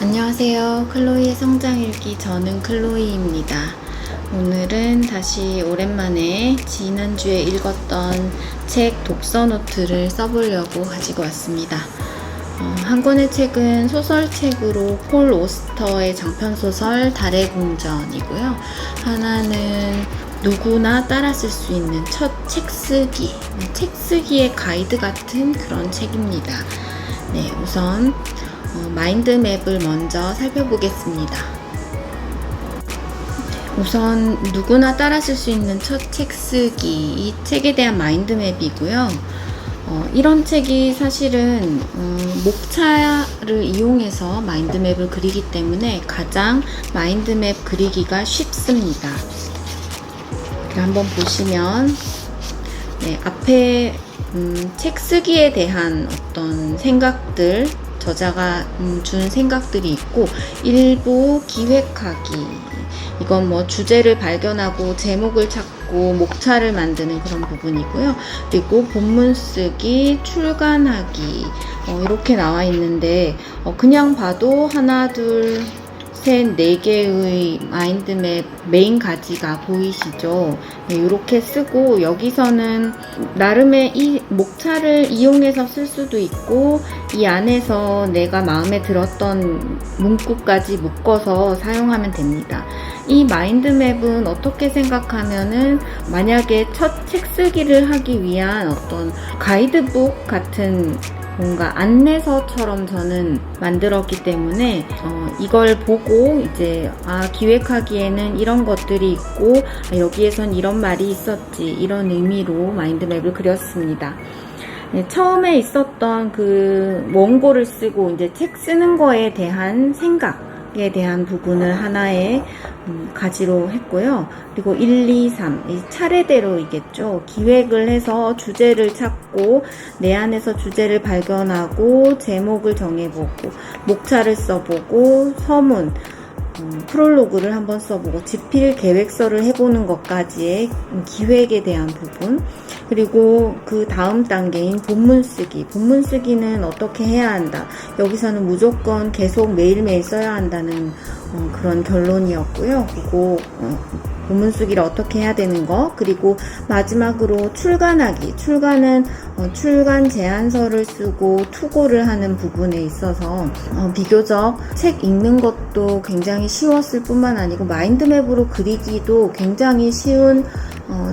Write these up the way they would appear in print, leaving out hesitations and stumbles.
안녕하세요. 클로이의 성장일기, 저는 클로이입니다. 오늘은 다시 오랜만에 지난주에 읽었던 책 독서 노트를 써보려고 가지고 왔습니다. 한 권의 책은 소설책으로 폴 오스터의 장편소설 달의 궁전이고요. 하나는 누구나 따라 쓸 수 있는 첫 책 쓰기의 가이드 같은 그런 책입니다. 네, 우선 마인드맵을 먼저 살펴보겠습니다. 우선 누구나 따라 쓸 수 있는 첫 책 쓰기, 이 책에 대한 마인드맵이고요. 이런 책이 사실은 목차를 이용해서 마인드맵을 그리기 때문에 가장 마인드맵 그리기가 쉽습니다. 한번 보시면 앞에 책 쓰기에 대한 어떤 생각들, 저자가 준 생각들이 있고, 일부 기획하기, 이건 뭐 주제를 발견하고 제목을 찾고 목차를 만드는 그런 부분이고요. 그리고 본문 쓰기, 출간하기, 이렇게 나와 있는데 그냥 봐도 하나, 둘, 셋, 4개의 마인드맵 메인 가지가 보이시죠? 네, 이렇게 쓰고, 여기서는 나름의 이 목차를 이용해서 쓸 수도 있고, 이 안에서 내가 마음에 들었던 문구까지 묶어서 사용하면 됩니다. 이 마인드맵은 어떻게 생각하면은, 만약에 첫 책 쓰기를 하기 위한 어떤 가이드북 같은 뭔가 안내서처럼 저는 만들었기 때문에 이걸 보고 이제 기획하기에는 이런 것들이 있고 여기에선 이런 말이 있었지, 이런 의미로 마인드맵을 그렸습니다. 네, 처음에 있었던 그 원고를 쓰고 이제 책 쓰는 거에 대한 생각에 대한 부분을 하나의 가지로 했고요. 그리고 1, 2, 3 이 차례대로이겠죠. 기획을 해서 주제를 찾고 내 안에서 주제를 발견하고 제목을 정해보고 목차를 써보고 서문, 프롤로그를 한번 써보고 집필 계획서를 해보는 것까지의 기획에 대한 부분, 그리고 그 다음 단계인 본문 쓰기. 본문 쓰기는 어떻게 해야 한다. 여기서는 무조건 계속 매일매일 써야 한다는 그런 결론이었고요. 그리고 본문 쓰기를 어떻게 해야 되는 거, 그리고 마지막으로 출간하기. 출간은 출간 제안서를 쓰고 투고를 하는 부분에 있어서 비교적 책 읽는 것도 굉장히 쉬웠을 뿐만 아니고 마인드맵으로 그리기도 굉장히 쉬운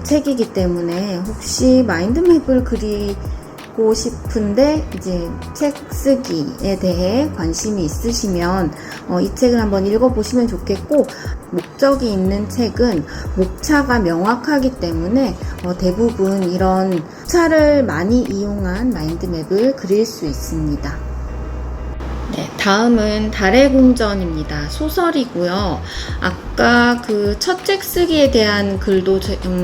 책이기 때문에, 혹시 마인드맵을 그리고 싶은데 이제 책 쓰기에 대해 관심이 있으시면 이 책을 한번 읽어보시면 좋겠고, 목적이 있는 책은 목차가 명확하기 때문에 대부분 이런 목차를 많이 이용한 마인드맵을 그릴 수 있습니다. 네, 다음은 달의 궁전입니다. 소설이고요. 아까 그 첫 책 쓰기에 대한 글도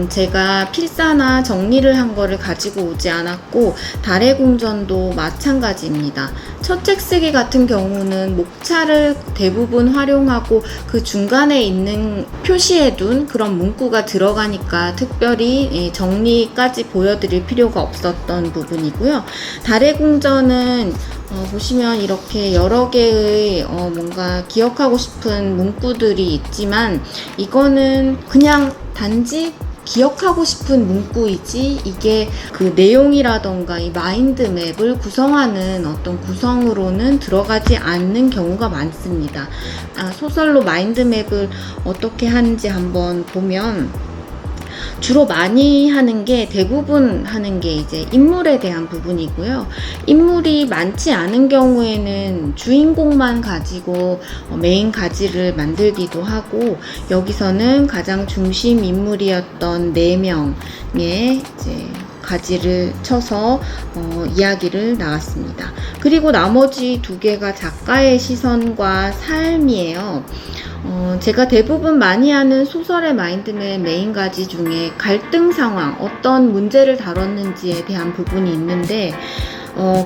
제가 필사나 정리를 한 거를 가지고 오지 않았고, 달의 궁전도 마찬가지입니다. 첫 책 쓰기 같은 경우는 목차를 대부분 활용하고 그 중간에 있는 표시해둔 그런 문구가 들어가니까 특별히 정리까지 보여드릴 필요가 없었던 부분이고요. 달의 궁전은 보시면 이렇게 여러 개의 뭔가 기억하고 싶은 문구들이 있지만, 이거는 그냥 단지 기억하고 싶은 문구이지 이게 그 내용이라던가 이 마인드맵을 구성하는 어떤 구성으로는 들어가지 않는 경우가 많습니다. 소설로 마인드맵을 어떻게 하는지 한번 보면, 주로 많이 하는 게, 대부분 하는 게 이제 인물에 대한 부분이고요. 인물이 많지 않은 경우에는 주인공만 가지고 메인 가지를 만들기도 하고, 여기서는 가장 중심 인물이었던 4명의 이제 가지를 쳐서 이야기를 나왔습니다. 그리고 나머지 2개가 작가의 시선과 삶이에요. 제가 대부분 많이 하는 소설의 마인드맵 메인 가지 중에 갈등 상황, 어떤 문제를 다뤘는지에 대한 부분이 있는데,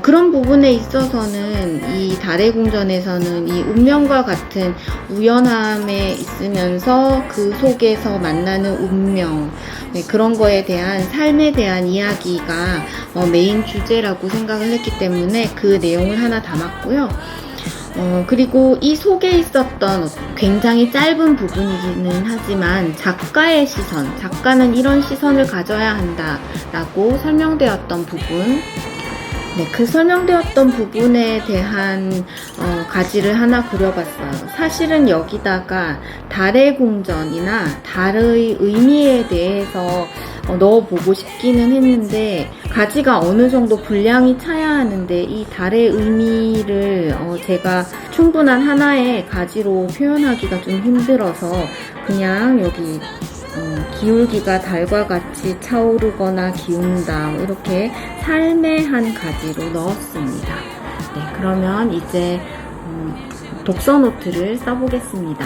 그런 부분에 있어서는 이 달의 궁전에서는 이 운명과 같은 우연함에 있으면서 그 속에서 만나는 운명, 그런 거에 대한 삶에 대한 이야기가 메인 주제라고 생각을 했기 때문에 그 내용을 하나 담았고요. 그리고 이 속에 있었던 굉장히 짧은 부분이기는 하지만 작가의 시선, 작가는 이런 시선을 가져야 한다라고 설명되었던 부분, 네, 그 설명되었던 부분에 대한 가지를 하나 그려봤어요. 사실은 여기다가 달의 궁전이나 달의 의미에 대해서 넣어보고 싶기는 했는데 가지가 어느 정도 분량이 차야 하는데 이 달의 의미를 제가 충분한 하나의 가지로 표현하기가 좀 힘들어서 그냥 여기 기울기가 달과 같이 차오르거나 기운다 이렇게 삶의 한 가지로 넣었습니다. 네, 그러면 이제 독서 노트를 써보겠습니다.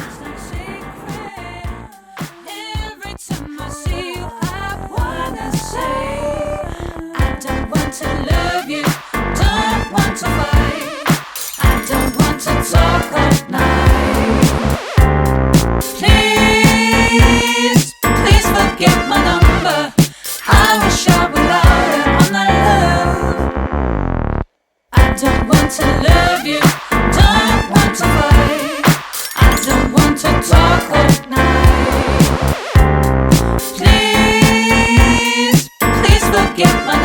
Don't want to love you, don't want to fight. I don't want to talk all night. Please, please forget my